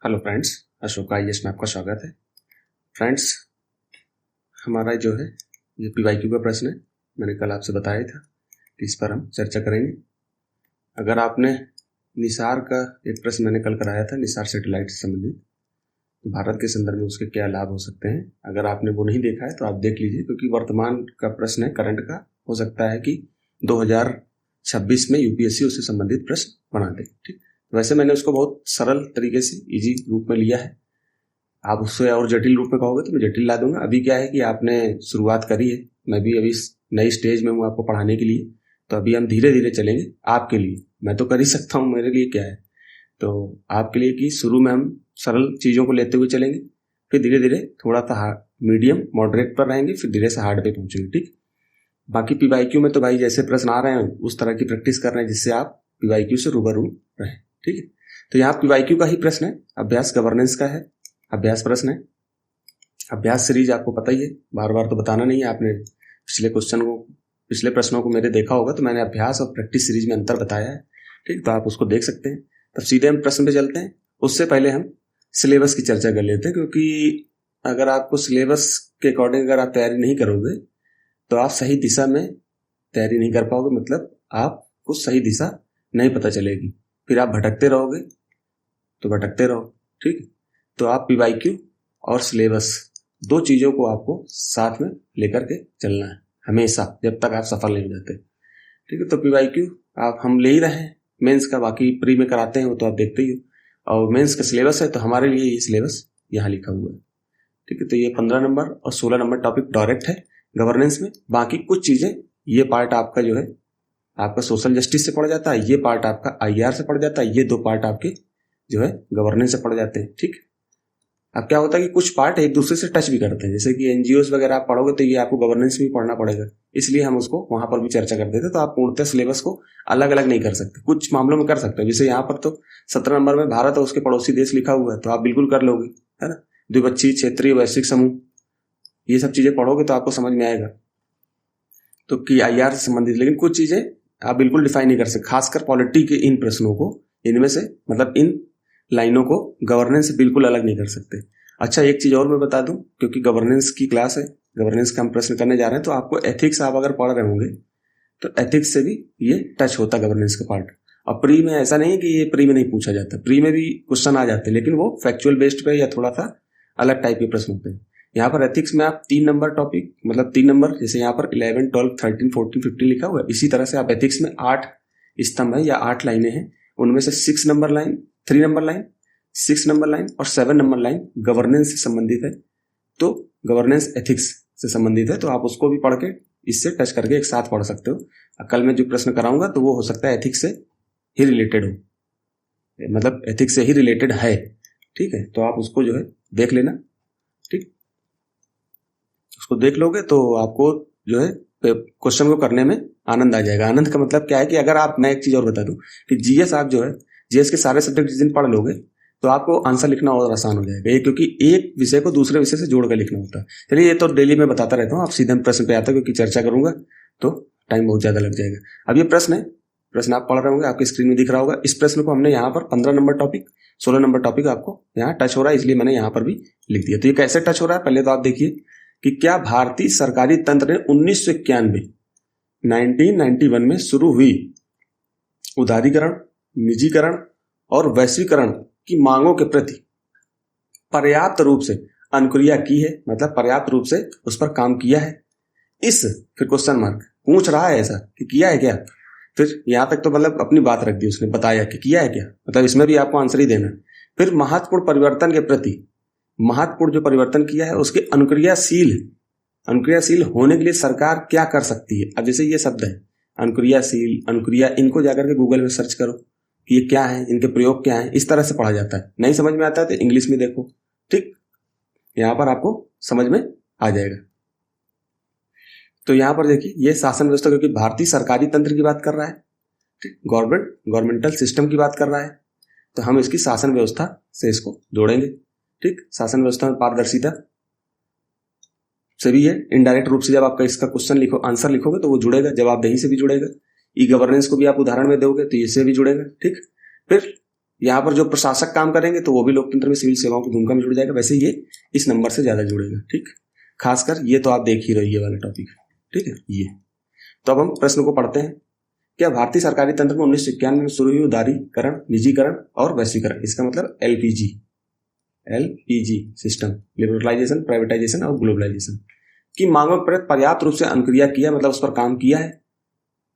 Hello friends, Ashok IAS में आपका स्वागत है। फ्रेंड्स, हमारा जो है ये पीवाईक्यू का प्रश्न है। मैंने कल आपसे बताया था कि इस पर हम चर्चा करेंगे। अगर आपने निसार का एक प्रश्न मैंने कल कराया था, निसार सैटेलाइट से संबंधित, तो भारत के संदर्भ में उसके क्या लाभ हो सकते हैं, अगर आपने वो नहीं देखा है तो आप देख लीजिए, क्योंकि वर्तमान का प्रश्न है, करंट का। हो सकता है कि 2026 में यूपीएससी उससे संबंधित प्रश्न बना दे। ठीक, वैसे मैंने उसको बहुत सरल तरीके से इजी रूप में लिया है। आप उससे और जटिल रूप में कहोगे तो मैं जटिल ला दूंगा। अभी क्या है कि आपने शुरुआत करी है, मैं भी अभी नई स्टेज में हूँ आपको पढ़ाने के लिए, तो अभी हम धीरे धीरे चलेंगे आपके लिए। मैं तो कर ही सकता हूँ, मेरे लिए क्या है, तो आपके लिए कि शुरू में हम सरल चीज़ों को लेते हुए चलेंगे, फिर धीरे धीरे थोड़ा सा मीडियम मॉडरेट पर रहेंगे, फिर धीरे से हार्ड पे पहुंचेंगे। ठीक, बाकी पीवाईक्यू में तो भाई जैसे प्रश्न आ रहे हैं उस तरह की प्रैक्टिस कर रहे हैं जिससे आप पीवाईक्यू से रूबरू रहें। ठीक है, तो यहाँ पीवाईक्यू का ही प्रश्न है, अभ्यास गवर्नेंस का है, अभ्यास प्रश्न है। अभ्यास सीरीज आपको पता ही है, बार बार तो बताना नहीं है। आपने पिछले प्रश्नों को मेरे देखा होगा, तो मैंने अभ्यास और प्रैक्टिस सीरीज में अंतर बताया है। ठीक, तो आप उसको देख सकते हैं। तब सीधे हम प्रश्न पे चलते हैं। उससे पहले हम सिलेबस की चर्चा कर लेते हैं, क्योंकि अगर आपको सिलेबस के अकॉर्डिंग अगर आप तैयारी नहीं करोगे तो आप सही दिशा में तैयारी नहीं कर पाओगे, मतलब आपको सही दिशा नहीं पता चलेगी, फिर आप भटकते रहोगे, तो भटकते रहो। ठीक, तो आप पीवाईक्यू और सिलेबस दो चीज़ों को आपको साथ में लेकर के चलना है हमेशा, जब तक आप सफल नहीं हो जाते। ठीक है, तो पीवाईक्यू आप हम ले ही रहे हैं, मेंस का बाकी प्री में कराते हैं वो तो आप देखते ही हो, और मेंस का सिलेबस है तो हमारे लिए ये सिलेबस यहाँ लिखा हुआ है। ठीक है, तो ये 15 नंबर और 16 नंबर टॉपिक डायरेक्ट है गवर्नेंस में। बाकी कुछ चीज़ें, ये पार्ट आपका जो है आपका सोशल जस्टिस से पढ़ जाता है, ये पार्ट आपका आईआर से पढ़ जाता है, ये दो पार्ट आपके जो है गवर्नेंस से पढ़ जाते हैं। ठीक, अब क्या होता है कि कुछ पार्ट एक दूसरे से टच भी करते हैं, जैसे कि एनजीओस वगैरह आप पढ़ोगे तो ये आपको गवर्नेंस में भी पढ़ना पड़ेगा, इसलिए हम उसको वहां पर भी चर्चा कर देते हैं। तो आप पूर्णतः सिलेबस को अलग अलग नहीं कर सकते, कुछ मामलों में कर सकते हो। जैसे यहाँ पर तो 17 नंबर में भारत और उसके पड़ोसी देश लिखा हुआ है, तो आप बिल्कुल कर लोगे, है ना। द्विपक्षीय, क्षेत्रीय, वैश्विक समूह, ये सब चीजें पढ़ोगे तो आपको समझ में आएगा, तो कि आईआर से संबंधित। लेकिन कुछ चीजें आप बिल्कुल डिफाइन नहीं कर सकते, खासकर पॉलिटी के इन प्रश्नों को, इनमें से मतलब इन लाइनों को गवर्नेंस से बिल्कुल अलग नहीं कर सकते। अच्छा, एक चीज और मैं बता दूं, क्योंकि गवर्नेंस की क्लास है, गवर्नेंस का हम प्रश्न करने जा रहे हैं, तो आपको एथिक्स आप अगर पढ़ रहे होंगे तो एथिक्स से भी ये टच होता है गवर्नेंस का पार्ट। और प्री में ऐसा नहीं है कि ये प्री में नहीं पूछा जाता, प्री में भी क्वेश्चन आ जाते हैं, लेकिन वो फैक्चुअल बेस्ड पे या थोड़ा सा अलग टाइप के प्रश्न होते हैं। यहाँ पर एथिक्स में आप 3 नंबर टॉपिक, मतलब 3 नंबर, जैसे यहाँ पर 11, 12, 13, 14, 15 लिखा हुआ है, इसी तरह से आप एथिक्स में 8 स्तंभ है या 8 लाइनें हैं, उनमें से 6 number line, 3 number line, 6 number line और 7 नंबर लाइन गवर्नेंस से संबंधित है। तो गवर्नेंस एथिक्स से संबंधित है, तो आप उसको भी पढ़ के इससे टच करके एक साथ पढ़ सकते हो। कल मैं जो प्रश्न कराऊंगा तो वो हो सकता है एथिक्स से ही रिलेटेड हो, मतलब एथिक्स से ही रिलेटेड है। ठीक है, तो आप उसको जो है देख लेना। ठीक, उसको देख लोगे तो आपको जो है क्वेश्चन को करने में आनंद आ जाएगा। आनंद का मतलब क्या है कि अगर आप, मैं एक चीज और बता दूं कि जीएस आप जो है जीएस के सारे सब्जेक्ट जिस दिन पढ़ लोगे तो आपको आंसर लिखना और आसान हो जाएगा, ये क्योंकि एक विषय को दूसरे विषय से जोड़कर लिखना होता है। चलिए, ये तो डेली मैं बताता रहता हूँ, आप सीधे प्रश्न पे आता है, क्योंकि चर्चा करूंगा तो टाइम बहुत ज्यादा लग जाएगा। अब ये प्रश्न है, प्रश्न आप पढ़ रहे होंगे, आपकी स्क्रीन में दिख रहा होगा। इस प्रश्न को हमने यहाँ पर 15 नंबर टॉपिक, 16 नंबर टॉपिक आपको यहाँ टच हो रहा है, इसलिए मैंने यहाँ पर भी लिख दिया। तो ये कैसे टच हो रहा है, पहले तो आप देखिए कि क्या भारतीय सरकारी तंत्र ने 1991 में शुरू हुई उदारीकरण, निजीकरण और वैश्वीकरण की मांगों के प्रति पर्याप्त रूप से अनुक्रिया की है, मतलब पर्याप्त रूप से उस पर काम किया है। इस, फिर क्वेश्चन मार्क, पूछ रहा है ऐसा कि किया है क्या, फिर यहां तक तो मतलब अपनी बात रख दी उसने, बताया कि किया है क्या, मतलब इसमें भी आपको आंसर ही देना है। फिर महत्वपूर्ण परिवर्तन के प्रति, महत्वपूर्ण जो परिवर्तन किया है उसके अनुक्रियाशील होने के लिए सरकार क्या कर सकती है। अब जैसे ये शब्द है अनुक्रियाशील, अनुक्रिया, इनको जाकर के गूगल में सर्च करो कि ये क्या है, इनके प्रयोग क्या है, इस तरह से पढ़ा जाता है। नहीं समझ में आता है तो इंग्लिश में देखो। ठीक, यहां पर आपको समझ में आ जाएगा। तो यहां पर देखिए, ये शासन व्यवस्था, क्योंकि भारतीय सरकारी तंत्र की बात कर रहा है, ठीक, गवर्नमेंटल सिस्टम की बात कर रहा है, तो हम इसकी शासन व्यवस्था से इसको जोड़ेंगे। ठीक, शासन व्यवस्था में पारदर्शिता से भी है, इनडायरेक्ट रूप से जब आपका इसका क्वेश्चन लिखो, आंसर लिखोगे तो वो जुड़ेगा, जवाबदेही से भी जुड़ेगा। ई गवर्नेंस को भी आप उदाहरण में दोगे तो इससे भी जुड़ेगा। ठीक, फिर यहाँ पर जो प्रशासक काम करेंगे तो वो भी लोकतंत्र में सिविल सेवाओं की भूमिका में जुड़ जाएगा। वैसे ये इस नंबर से ज्यादा जुड़ेगा। ठीक, खासकर ये तो आप देख ही रहे, ये वाला टॉपिक। ठीक है, ये तो अब हम प्रश्न को पढ़ते हैं। क्या भारतीय सरकारी तंत्र में 1991 में शुरू हुई उदारीकरण, निजीकरण और वैश्वीकरण, इसका मतलब एलपीजी सिस्टम, लिबरलाइजेशन, प्राइवेटाइजेशन और ग्लोबलाइजेशन की मांगों पर पर्याप्त रूप से अनुक्रिया किया, मतलब उस पर काम किया है,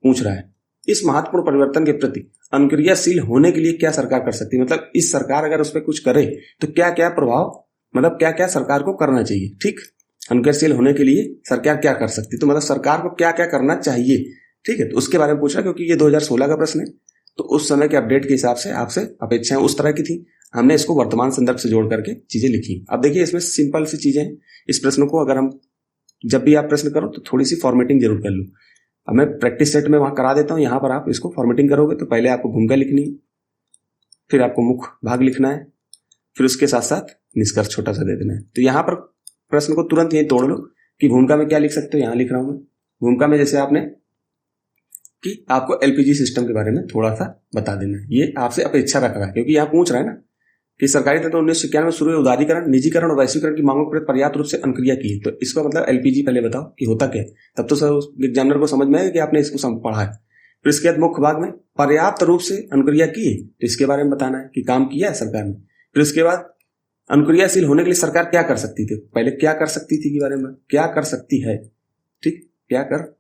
पूछ रहा है। इस महत्वपूर्ण परिवर्तन के प्रति अनुक्रियाशील होने के लिए क्या सरकार कर सकती है, मतलब इस सरकार अगर उस पर कुछ करे तो क्या क्या प्रभाव, मतलब क्या क्या सरकार को करना चाहिए। ठीक, अनुक्रियाशील होने के लिए सरकार क्या कर सकती है, तो मतलब सरकार को क्या क्या करना चाहिए। ठीक है, तो उसके बारे में पूछ रहा है, क्योंकि ये 2016 का प्रश्न है, तो उस समय के अपडेट के हिसाब से आपसे अपेक्षाएं उस तरह की थी। हमने इसको वर्तमान संदर्भ से जोड़ करके चीजें लिखी। अब देखिए, इसमें सिंपल सी चीजें हैं। इस प्रश्न को अगर हम, जब भी आप प्रश्न करो तो थोड़ी सी फॉर्मेटिंग जरूर कर लो। अब मैं प्रैक्टिस सेट में वहां करा देता हूं, यहां पर आप इसको फॉर्मेटिंग करोगे तो पहले आपको भूमिका लिखनी है, फिर आपको मुख्य भाग लिखना है, फिर उसके साथ साथ निष्कर्ष छोटा सा दे देना है। तो यहां पर प्रश्न को तुरंत यही तोड़ लो कि भूमिका में क्या लिख सकते हो। यहां लिख रहा हूं मैं भूमिका में, जैसे आपने कि आपको एलपीजी सिस्टम के बारे में थोड़ा सा बता देना है। ये आपसे अपेक्षा रख रहा है, क्योंकि यहां पूछ रहा है ना कि सरकारी तंत्र 1991 में शुरू हुए उदारीकरण, निजीकरण और वैश्वीकरण की मांगों पर पर्याप्त रूप से अनुक्रिया की। तो इसका मतलब एलपीजी पहले बताओ कि होता क्या है, तब तो सर एग्जामिनर को समझ में आएगा कि आपने इसको पढ़ा है। फिर इसके बाद मुख्य भाग में पर्याप्त रूप से अनुक्रिया की, तो इसके बारे में बताना है कि काम किया है सरकार ने। फिर उसके बाद अनुक्रियाशील होने के लिए सरकार क्या कर सकती थी, पहले क्या कर सकती थी के बारे में, क्या कर सकती है। ठीक, क्या कर,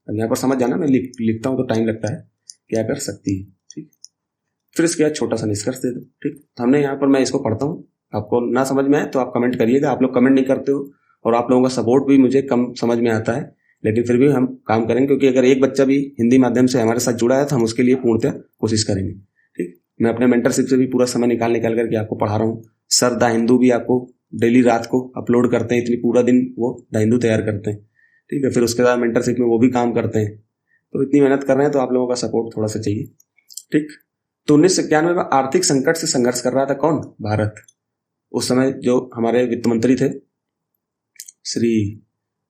अब यहाँ पर समझ जाना, मैं लिखता हूं तो टाइम लगता है, क्या कर सकती है। ठीक, फिर इसके बाद छोटा सा निष्कर्ष दे दो। ठीक, तो हमने यहाँ पर, मैं इसको पढ़ता हूँ, आपको ना समझ में आए तो आप कमेंट करिएगा। आप लोग कमेंट नहीं करते हो और आप लोगों का सपोर्ट भी मुझे कम समझ में आता है, लेकिन फिर भी हम काम करेंगे, क्योंकि अगर एक बच्चा भी हिंदी माध्यम से हमारे साथ जुड़ा है तो हम उसके लिए पूर्णतः कोशिश करेंगे। ठीक, मैं अपने मेंटरशिप से भी पूरा समय निकाल करके आपको पढ़ा रहा हूँ। सर द हिंदू भी आपको डेली रात को अपलोड करते हैं, इतनी पूरा दिन वो द हिंदू तैयार करते हैं। ठीक है, फिर उसके बाद मेंटरशिप में वो भी काम करते हैं। तो इतनी मेहनत कर रहे हैं तो आप लोगों का सपोर्ट थोड़ा सा चाहिए। ठीक, तो 1991 में आर्थिक संकट से संघर्ष कर रहा था कौन, भारत। उस समय जो हमारे वित्त मंत्री थे श्री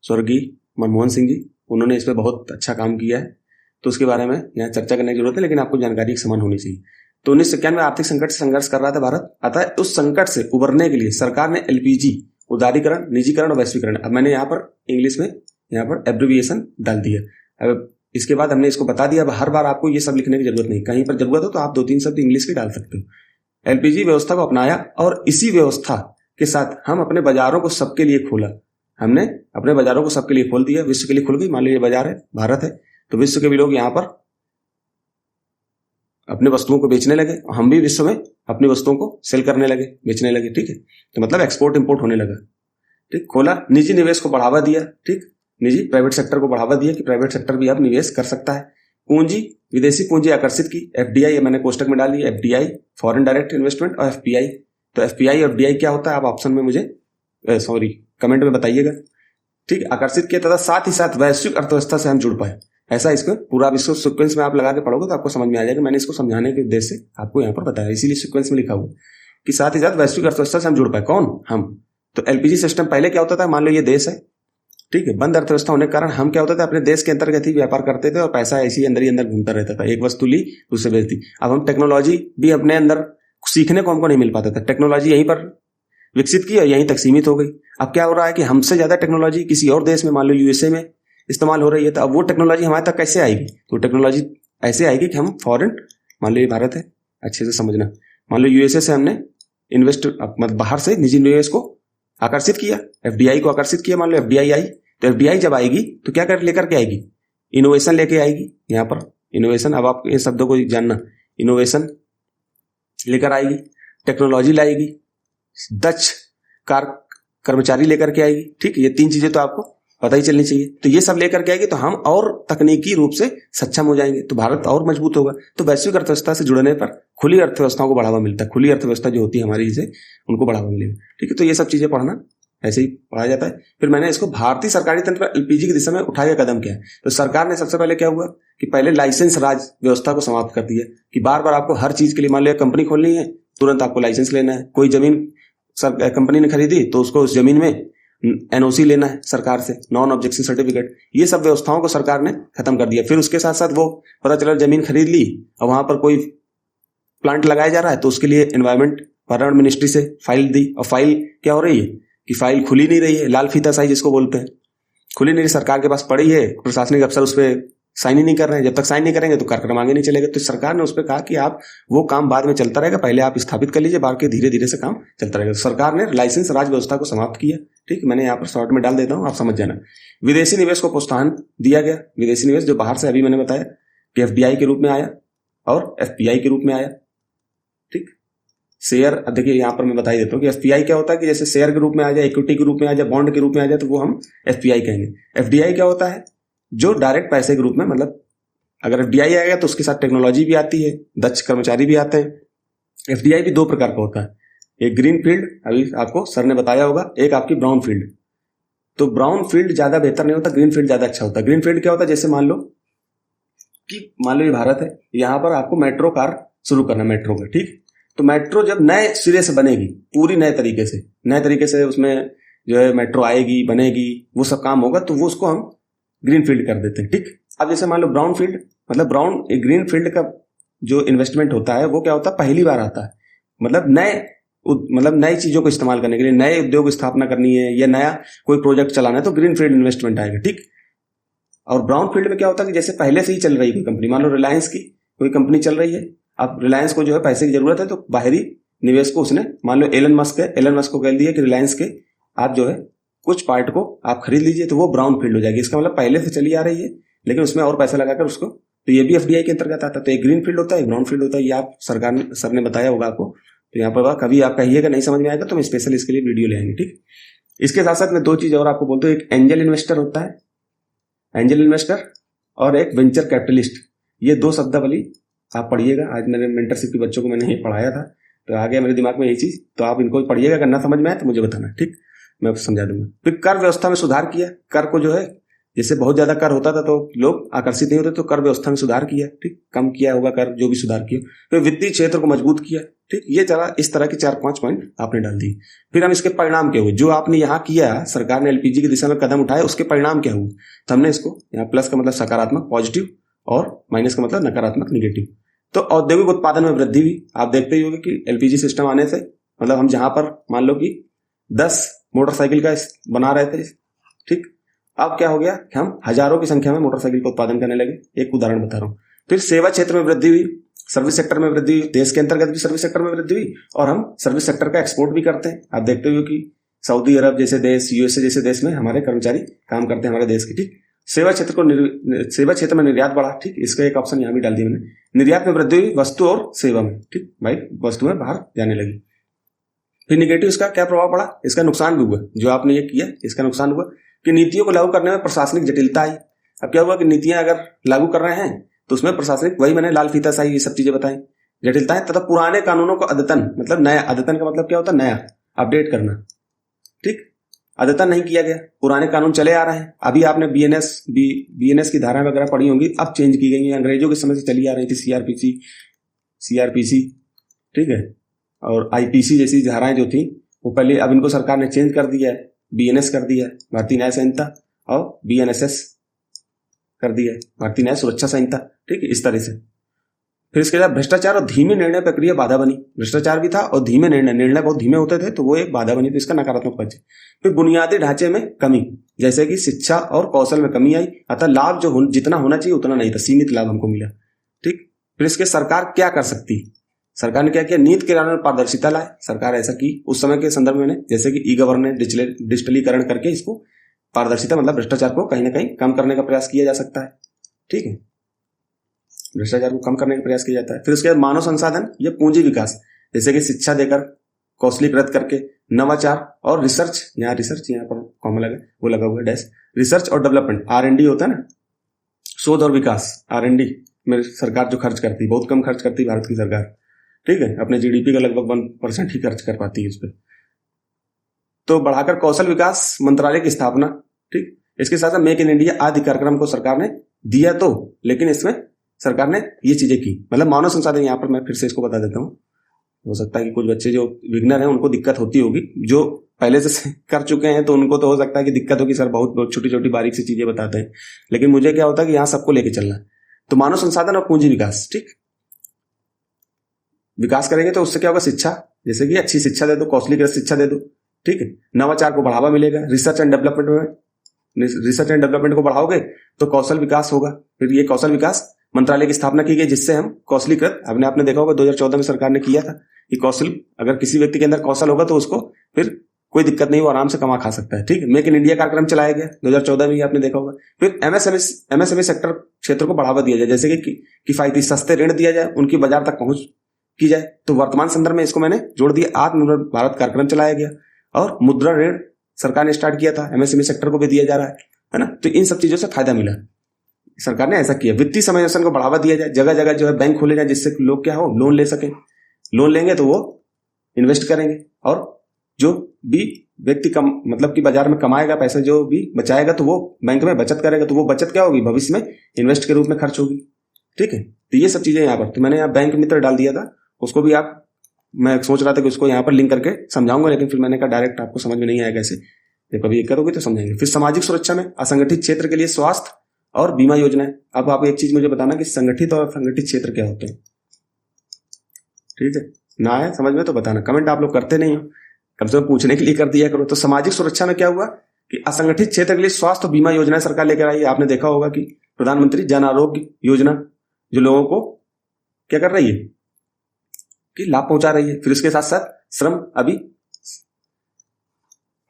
स्वर्गीय मनमोहन सिंह जी, उन्होंने इस पर बहुत अच्छा काम किया है, तो उसके बारे में यहाँ चर्चा करने की जरूरत है, लेकिन आपको जानकारी एक समान होनी चाहिए। तो 1991 में आर्थिक संकट से संघर्ष कर रहा था भारत, अतः उस संकट से उबरने के लिए सरकार ने एलपीजी, उदारीकरण, निजीकरण और वैश्वीकरण, अब मैंने यहाँ पर इंग्लिश में यहाँ पर एब्रिविएशन डाल दिया। अब इसके बाद हमने इसको बता दिया। अब हर बार आपको ये सब लिखने की जरूरत नहीं, कहीं पर जरूरत हो तो आप 2-3 शब्द इंग्लिश के डाल सकते हो। एलपीजी व्यवस्था को अपनाया और इसी व्यवस्था के साथ हम अपने बाजारों को सबके लिए खोला। हमने अपने बाजारों को सबके लिए खोल दिया, विश्व के लिए खुल गई। मान लीजिए बाजार है, भारत है, तो विश्व के भी लोग यहाँ पर अपने वस्तुओं को बेचने लगे, हम भी विश्व में अपनी वस्तुओं को सेल करने लगे, बेचने लगे। ठीक है, तो मतलब एक्सपोर्ट इंपोर्ट होने लगा। ठीक, खोला, निजी निवेश को बढ़ावा दिया। ठीक, निजी प्राइवेट सेक्टर को बढ़ावा दिया कि प्राइवेट सेक्टर भी अब निवेश कर सकता है। पूंजी, विदेशी पूंजी आकर्षित की, एफडीआई, मैंने कोष्टक में डाली एफडीआई, फॉरेन डायरेक्ट इन्वेस्टमेंट, और एफपीआई। तो एफपीआई और एफडीआई क्या होता है, आप ऑप्शन में मुझे कमेंट में बताइएगा। ठीक, आकर्षित किया तथा साथ ही साथ वैश्विक अर्थव्यवस्था से हम जुड़ पाए। ऐसा इसको पूरा विश्व सीक्वेंस में आप लगा के पढ़ोगे तो आपको समझ में आ जाएगा। मैंने इसको समझाने के उद्देश्य से आपको यहाँ पर बताया, इसीलिए सीक्वेंस में लिखा हुआ कि साथ ही साथ वैश्विक अर्थव्यवस्था से हम जुड़ पाए। कौन, हम। तो एलपीजी सिस्टम पहले क्या होता था, मान लो ये देश है, ठीक है, बंद अर्थव्यवस्था होने के कारण हम क्या होता था, अपने देश के अंतर्गत ही व्यापार करते थे और पैसा ऐसे ही अंदर ही अंदर घूमता रहता था। एक वस्तु ली दूसरे बेच दी। अब हम टेक्नोलॉजी भी अपने अंदर सीखने को हमको नहीं मिल पाता था, टेक्नोलॉजी यहीं पर विकसित की और यहीं तक सीमित हो गई। अब क्या हो रहा है कि हमसे ज्यादा टेक्नोलॉजी किसी और देश में, मान लो यूएसए में इस्तेमाल हो रही है, तो अब वो टेक्नोलॉजी हमारे तक कैसे आएगी। तो टेक्नोलॉजी ऐसे आएगी कि हम फॉरेन, मान लो ये भारत है, अच्छे से समझना, मान लो यूएसए से हमने बाहर से निजी निवेश को आकर्षित किया, एफडीआई को आकर्षित किया, मान लो एफडीआई आई, तो एफडीआई जब आएगी तो क्या कर लेकर के आएगी, इनोवेशन लेके आएगी। यहाँ पर इनोवेशन, अब आप ये शब्दों को जानना, इनोवेशन लेकर आएगी, टेक्नोलॉजी लाएगी, दक्ष कर्मचारी लेकर के आएगी। ठीक, ये 3 चीजें तो आपको पता ही चलनी चाहिए। तो ये सब लेकर के आएगी तो हम और तकनीकी रूप से सक्षम हो जाएंगे, तो भारत और मजबूत होगा। तो वैश्विक अर्थव्यवस्था से जुड़ने पर खुली अर्थव्यवस्थाओं को बढ़ावा मिलता है, खुली अर्थव्यवस्था जो होती है हमारी, से उनको बढ़ावा मिलेगा। ठीक है, तो ये सब चीजें पढ़ना, ऐसे ही पढ़ा जाता है। फिर मैंने इसको भारतीय सरकारी तंत्र पर एलपीजी की दिशा में उठाया कदम क्या है। तो सरकार ने सबसे पहले क्या हुआ कि पहले लाइसेंस राज व्यवस्था को समाप्त कर दिया कि बार बार आपको हर चीज के लिए, मान लिया कंपनी खोलनी है, तुरंत आपको लाइसेंस लेना है। कोई जमीन कंपनी ने खरीदी तो उसको उस जमीन में एनओसी लेना है सरकार से, नॉन ऑब्जेक्शन सर्टिफिकेट। ये सब व्यवस्थाओं को सरकार ने खत्म कर दिया। फिर उसके साथ साथ वो पता चला जमीन खरीद ली और वहां पर कोई प्लांट लगाया जा रहा है तो उसके लिए एनवायरमेंट पर्यावरण मिनिस्ट्री से फाइल दी, और फाइल क्या हो रही है कि फाइल खुली नहीं रही है, लाल फीता साई जिसको बोलते हैं, खुली नहीं रही, सरकार के पास पड़ी है, प्रशासनिक अफसर उस पर साइन ही नहीं कर रहे हैं। जब तक साइन नहीं करेंगे तो कार्यक्रम आगे नहीं चलेगा। तो सरकार ने उस पर कहा कि आप वो काम बाद में चलता रहेगा, पहले आप स्थापित कर लीजिए, बाकी धीरे धीरे से काम चलता रहेगा। तो सरकार ने लाइसेंस राज व्यवस्था को समाप्त किया। ठीक, मैंने यहाँ पर शॉर्ट में डाल देता हूँ, आप समझ जाना। विदेशी निवेश को प्रोत्साहन दिया गया। विदेशी निवेश जो बाहर से, अभी मैंने बताया कि एफडीआई के रूप में आया और एफपीआई के रूप में आया। ठीक, शेयर, देखिए यहाँ पर मैं बता ही देता हूँ कि एफपीआई क्या होता है कि जैसे शेयर के रूप में आ जाए, इक्विटी के रूप में आ जाए, बॉन्ड के रूप में आ जाए, तो वो हम एफपीआई कहेंगे। एफडीआई क्या होता है, जो डायरेक्ट पैसे के रूप में, मतलब अगर एफडीआई आएगा तो उसके साथ टेक्नोलॉजी भी आती है, दक्ष कर्मचारी भी आते हैं। एफडीआई भी दो प्रकार का होता है, एक ग्रीन फील्ड, अभी आपको सर ने बताया होगा, एक आपकी ब्राउन फील्ड। तो ब्राउन फील्ड ज्यादा बेहतर नहीं होता, ग्रीन फील्ड ज्यादा अच्छा होता है। ग्रीन फील्ड क्या होता है, जैसे मान लो ये भारत है, यहाँ पर आपको मेट्रो कार शुरू करना, मेट्रो का। ठीक, तो मेट्रो जब नए सिरे से बनेगी, पूरी नए तरीके से उसमें जो है मेट्रो आएगी, बनेगी, वो सब काम होगा, तो वो उसको हम ग्रीन फील्ड कर देते हैं। ठीक, अब जैसे मान लो ब्राउन फील्ड, मतलब ग्रीन फील्ड का जो इन्वेस्टमेंट होता है वो क्या होता है, पहली बार आता है, मतलब नई चीजों को इस्तेमाल करने के लिए, नए उद्योग स्थापना करनी है या नया कोई प्रोजेक्ट चलाना है, तो ग्रीन फील्ड इन्वेस्टमेंट आएगा। ठीक, और ब्राउन फील्ड में क्या होता है कि जैसे पहले से ही चल रही कोई कंपनी, मान लो रिलायंस की कोई कंपनी चल रही है, अब रिलायंस को जो है पैसे की जरूरत है, तो बाहरी निवेश को उसने, मान लो एलन मस्क को कह दिया कि रिलायंस के आप जो है कुछ पार्ट को आप खरीद लीजिए, तो वो ब्राउन फील्ड हो जाएगी। इसका मतलब पहले से चली आ रही है लेकिन उसमें और पैसा लगाकर उसको, तो ये भी एफडीआई के अंतर्गत आता है। तो एक ग्रीन फील्ड होता है, एक ब्राउन फील्ड होता है, ये आप सर ने बताया होगा आपको। तो यहाँ पर कभी आप कहिएगा नहीं समझ में आएगा तो हम स्पेशल इसके लिए वीडियो ले आएंगे। ठीक, इसके साथ साथ मैं दो चीज और आपको बोलता हूँ, एक एंजल इन्वेस्टर होता है, एंजल इन्वेस्टर, और एक वेंचर कैपिटलिस्ट। ये दो शब्दावली आप पढ़िएगा, आज मेरे मेंटरशिप के बच्चों को मैंने ये पढ़ाया था, तो आ गया मेरे दिमाग में ये चीज, तो आप इनको पढ़िएगा, अगर ना समझ में आए तो मुझे बताना। ठीक, मैं समझा दूंगा। फिर कर व्यवस्था में सुधार किया, कर को जो है, जैसे बहुत ज्यादा कर होता था तो लोग आकर्षित नहीं होते, तो कर व्यवस्था में सुधार किया। ठीक, कम किया होगा कर, जो भी सुधार किया। फिर वित्तीय क्षेत्र को मजबूत किया। ठीक, ये जरा इस तरह के 4-5 पॉइंट आपने डाल दिए। फिर हम इसके परिणाम क्या हुए, जो आपने यहाँ किया, सरकार ने एलपीजी की दिशा में कदम उठाए, उसके परिणाम क्या हुए, तो हमने इसको, यहाँ प्लस का मतलब सकारात्मक पॉजिटिव, और माइनस का मतलब नकारात्मक निगेटिव। तो औद्योगिक उत्पादन में वृद्धि हुई। आप देखते ही होंगे कि एलपीजी सिस्टम आने से, मतलब हम जहां पर मान लो कि 10 मोटरसाइकिल का बना रहे थे, ठीक, अब क्या हो गया कि हम हजारों की संख्या में मोटरसाइकिल का उत्पादन करने लगे। एक उदाहरण बता रहा हूं। फिर सेवा क्षेत्र में वृद्धि हुई, सर्विस सेक्टर में वृद्धि हुई, देश के अंतर्गत भी सर्विस सेक्टर में वृद्धि हुई, और हम सर्विस सेक्टर का एक्सपोर्ट भी करते हैं। आप देखते हो कि सऊदी अरब जैसे देश, यूएसए जैसे देश में हमारे कर्मचारी काम करते हैं हमारे देश के। ठीक, सेवा क्षेत्र में निर्यात बढ़ा। ठीक, इसका एक ऑप्शन यहाँ भी डाल दिया मैंने, निर्यात में वृद्धि हुई वस्तु और सेवा में। ठीक भाई, वस्तुएं बाहर जाने लगी। फिर निगेटिव इसका क्या प्रभाव पड़ा, इसका नुकसान भी हुआ। जो आपने ये किया इसका नुकसान हुआ कि नीतियों को लागू करने में प्रशासनिक जटिलता आई। अब क्या हुआ कि नीतियां अगर लागू कर रहे हैं तो उसमें प्रशासनिक, वही मैंने लाल फीता स्याही ये सब चीजें बताई, जटिलताएं, तथा पुराने कानूनों को अद्यतन, मतलब नया, अद्यतन का मतलब क्या होता है, नया, अपडेट करना। ठीक, अद्यतन नहीं किया गया, पुराने कानून चले आ रहे हैं। अभी आपने बीएनएस की धाराएं वगैरह पढ़ी होंगी, अब चेंज की गई है, अंग्रेजों के समय से चली आ रही थी, सीआरपीसी, ठीक है, और आईपीसी जैसी धाराएं जो थी वो पहले, अब इनको सरकार ने चेंज कर दिया है, बीएनएस कर दिया है, भारतीय न्याय संहिता, और बीएनएसएस कर दिया है, भारतीय न्याय सुरक्षा संहिता। ठीक है, इस तरह से। फिर इसके बाद भ्रष्टाचार और धीमी निर्णय प्रक्रिया बाधा बनी। भ्रष्टाचार भी था और धीमे निर्णय बहुत धीमे होते थे, तो वो एक बाधा बनी, तो इसका नकारात्मक पक्ष। फिर बुनियादी ढांचे में कमी, जैसे कि शिक्षा और कौशल में कमी आई, अतः लाभ जो जितना होना चाहिए उतना नहीं था, सीमित लाभ हमको मिला। ठीक, फिर इसके सरकार क्या कर सकती, सरकार ने क्या किया, नीति के कार्यान्वयन में पारदर्शिता लाए। सरकार ऐसा की उस समय के संदर्भ में, जैसे कि ई गवर्नेंस, डिजिटलीकरण करके इसको पारदर्शिता, मतलब भ्रष्टाचार को कहीं ना कहीं कम करने का प्रयास किया जा सकता है। ठीक है, भ्रष्टाचार को कम करने का प्रयास किया जाता है। फिर उसके बाद मानव संसाधन या पूंजी विकास, जैसे कि शिक्षा देकर, कौशलीकृत करके, नवाचार और रिसर्च, यहाँ पर कॉमा लगा, वो लगा हुआ है डैश, रिसर्च और डेवलपमेंट, R&D होता है ना, शोध और विकास, R&D में सरकार जो खर्च करती है, बहुत कम खर्च करती है भारत की सरकार। ठीक है, अपने जीडीपी का लगभग 1% ही खर्च कर पाती है उस पर। तो बढ़ाकर कौशल विकास मंत्रालय की स्थापना। ठीक, इसके साथ साथ मेक इन इंडिया आदि कार्यक्रम को सरकार ने दिया, तो लेकिन इसमें सरकार ने ये चीजें की, मतलब मानव संसाधन, यहाँ पर मैं फिर से इसको बता देता हूँ। हो सकता है कि कुछ बच्चे जो बिगनर हैं उनको दिक्कत होती होगी, जो पहले से कर चुके हैं तो उनको तो हो सकता है कि दिक्कत होगी, सर बहुत छोटी छोटी बारीक सी चीजें बताते हैं, लेकिन मुझे क्या होता है कि यहाँ सबको लेके चलना है। तो मानव संसाधन और पूंजी विकास। ठीक, विकास करेंगे तो उससे क्या होगा, शिक्षा, जैसे कि अच्छी शिक्षा दे दो, कौशलीकृत शिक्षा दे दो, ठीक है। नवाचार को बढ़ावा मिलेगा, रिसर्च एंड डेवलपमेंट को बढ़ाओगे तो कौशल विकास होगा। फिर ये कौशल विकास मंत्रालय की स्थापना की गई, जिससे हम कौशलीकृत, आपने देखा होगा 2014 में सरकार ने किया था कि कौशल, अगर किसी व्यक्ति के अंदर कौशल होगा तो उसको फिर कोई दिक्कत नहीं, वो आराम से कमा खा सकता है, ठीक है। मेक इन इंडिया कार्यक्रम चलाया गया 2014 में, ही आपने देखा होगा। फिर एमएसएमई सेक्टर क्षेत्र को बढ़ावा दिया जाए, जैसे कि किफायती सस्ते ऋण दिया जाए, उनकी बाजार तक पहुंच की जाए। तो वर्तमान संदर्भ में इसको मैंने जोड़ दिया, आत्मनिर्भर भारत कार्यक्रम चलाया गया और मुद्रा ऋण सरकार ने स्टार्ट किया था, एमएसएमई सेक्टर को भी दिया जा रहा है ना। तो इन सब चीजों से फायदा मिला, सरकार ने ऐसा किया। वित्तीय समावेशन को बढ़ावा दिया जाए, जगह जगह जो है बैंक खोले जाए, जिससे लोग क्या हो, लोन ले सके। लोन लेंगे तो वो इन्वेस्ट करेंगे, और जो भी व्यक्ति कम, मतलब कि बाजार में कमाएगा पैसा, जो भी बचाएगा तो वो बैंक में बचत करेगा, तो वो बचत क्या होगी, भविष्य में इन्वेस्ट के रूप में खर्च होगी, ठीक है। तो ये सब चीजें यहाँ पर, तो मैंने यहाँ बैंक मित्र डाल दिया था, उसको भी आप, मैं सोच रहा था कि उसको यहाँ पर लिंक करके समझाऊंगा, लेकिन फिर मैंने कहा डायरेक्ट आपको समझ में नहीं आएगा ऐसे, जब कभी दिक्कत होगी तो समझेंगे। फिर सामाजिक सुरक्षा में असंगठित क्षेत्र के लिए स्वास्थ्य और बीमा योजनाएं। अब आप एक चीज मुझे बताना कि संगठित और असंगठित क्षेत्र क्या होते हैं, ठीक है। ना है समझ में तो बताना, कमेंट आप लोग करते नहीं हो, कम से कम पूछने के लिए कर दिया करो। तो सामाजिक सुरक्षा में क्या हुआ कि असंगठित क्षेत्र के लिए स्वास्थ्य और बीमा योजना सरकार लेकर आई है। आपने देखा होगा कि प्रधानमंत्री जन आरोग्य योजना जो लोगों को क्या कर रही है कि लाभ पहुंचा रही है। फिर उसके साथ साथ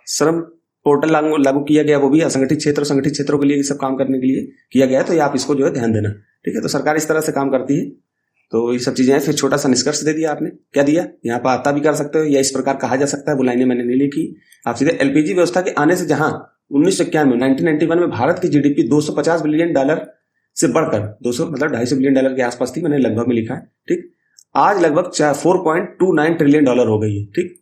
श्रम पोर्टल लागू किया गया, वो भी असंगठित क्षेत्र, संगठित क्षेत्रों के लिए सब काम करने के लिए किया गया है। तो ये आप इसको जो है ध्यान देना, ठीक है। तो सरकार इस तरह से काम करती है, तो ये सब चीजें हैं। फिर छोटा सा निष्कर्ष दे दिया आपने, क्या दिया, यहाँ पर आता भी कर सकते हो या इस प्रकार कहा जा सकता है, वो लाइनें मैंने नहीं लिखी। आप सीधे एलपीजी व्यवस्था के आने से जहां 1991 में भारत की जीडीपी $250 बिलियन से बढ़कर 200 मतलब $250 बिलियन के आसपास थी, मैंने लगभग में लिखा है, ठीक। आज लगभग 4.29 ट्रिलियन डॉलर हो गई है, ठीक।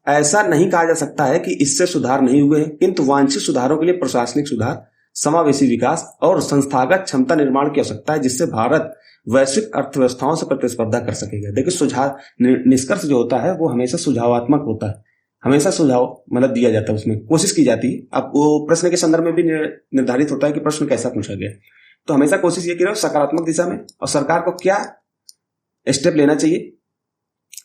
ऐसा नहीं कहा जा सकता है कि इससे सुधार नहीं हुए हैं, किंतु वांछित सुधारों के लिए प्रशासनिक सुधार, समावेशी विकास और संस्थागत क्षमता निर्माण की आवश्यकता है, जिससे भारत वैश्विक अर्थव्यवस्थाओं से प्रतिस्पर्धा कर सकेगा। देखिए, सुझाव, निष्कर्ष जो होता है वो हमेशा सुझावात्मक होता है, हमेशा सुझाव मतलब दिया जाता है, उसमें कोशिश की जाती है। अब वो प्रश्न के संदर्भ में भी निर्धारित होता है कि प्रश्न कैसा पूछा गया, तो हमेशा कोशिश ये करो सकारात्मक दिशा में, और सरकार को क्या स्टेप लेना चाहिए,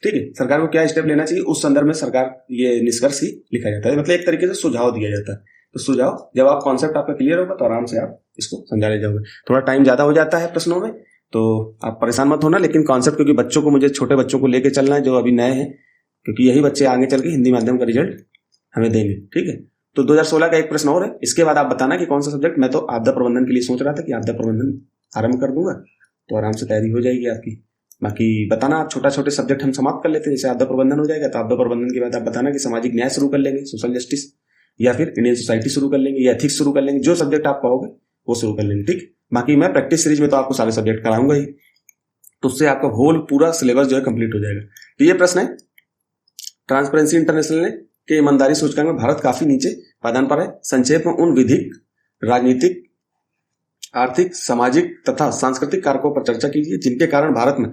ठीक है, सरकार को क्या स्टेप लेना चाहिए, उस संदर्भ में सरकार ये निष्कर्ष ही लिखा जाता है, मतलब एक तरीके से सुझाव दिया जाता है। तो सुझाव, जब आप कॉन्सेप्ट आपका क्लियर होगा तो आराम से आप इसको समझा ले जाओगे। थोड़ा टाइम ज्यादा हो जाता है प्रश्नों में, तो आप परेशान मत होना, लेकिन कॉन्सेप्ट, क्योंकि बच्चों को, मुझे छोटे बच्चों को लेके चलना है जो अभी नए हैं, क्योंकि यही बच्चे आगे चल के हिंदी माध्यम का रिजल्ट हमें देंगे, ठीक है। तो 2016 का एक प्रश्न और है, इसके बाद आप बताना कि कौन सा सब्जेक्ट। मैं तो आपदा प्रबंधन के लिए सोच रहा था कि आपदा प्रबंधन आरंभ कर दूंगा, तो आराम से तैयारी हो जाएगी आपकी। बाकी बताना, आप छोटे सब्जेक्ट हम समाप्त कर लेते हैं, जैसे आपदा प्रबंधन हो जाएगा तो आपदा प्रबंधन के बाद आप बताना कि सामाजिक न्याय शुरू कर लेंगे, सोशल जस्टिस, या फिर इंडियन सोसाइटी शुरू कर लेंगे, या एथिक्स शुरू कर लेंगे, जो सब्जेक्ट आप कहोगे वो शुरू कर लेंगे, ठीक। बाकी मैं प्रैक्टिस सीरीज में तो आपको सारे सब्जेक्ट कराऊंगा ही, तो उससे आपका होल पूरा सिलेबस जो है कंप्लीट हो जाएगा। तो ये प्रश्न है, ट्रांसपेरेंसी इंटरनेशनल ने कि ईमानदारी सूचकांक में भारत काफी नीचे पायदान पर है। संक्षेप में उन विधिक, राजनीतिक, आर्थिक, सामाजिक तथा सांस्कृतिक कारकों पर चर्चा कीजिए जिनके कारण भारत में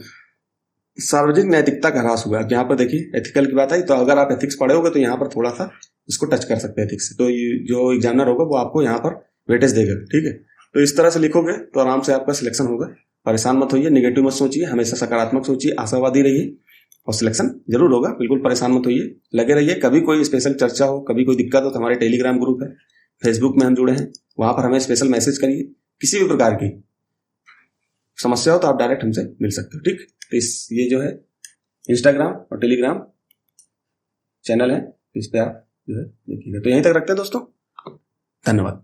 सार्वजनिक नैतिकता का ह्रास हुआ है। यहाँ पर देखिए एथिकल की बात आई, तो अगर आप एथिक्स पढ़े होगे तो यहाँ पर थोड़ा सा इसको टच कर सकते हैं एथिक्स से, तो जो एग्जामिनर होगा वो आपको यहाँ पर वेटेज देगा, ठीक है। तो इस तरह से लिखोगे तो आराम से आपका सिलेक्शन होगा। परेशान मत होइए, निगेटिव मत सोचिए, हमेशा सकारात्मक सोचिए, आशावादी रहिए, और सिलेक्शन जरूर होगा। बिल्कुल परेशान मत होइए, लगे रहिए। कभी कोई स्पेशल चर्चा हो, कभी कोई दिक्कत हो तो हमारे टेलीग्राम ग्रुप है, फेसबुक में हम जुड़े हैं, वहां पर हमें स्पेशल मैसेज करिए। किसी भी प्रकार की समस्या हो तो आप डायरेक्ट हमसे मिल सकते हो, ठीक। तो ये जो है इंस्टाग्राम और टेलीग्राम चैनल है, इस पे आप जो है देखिएगा। तो यहीं तक रखते हैं दोस्तों, धन्यवाद।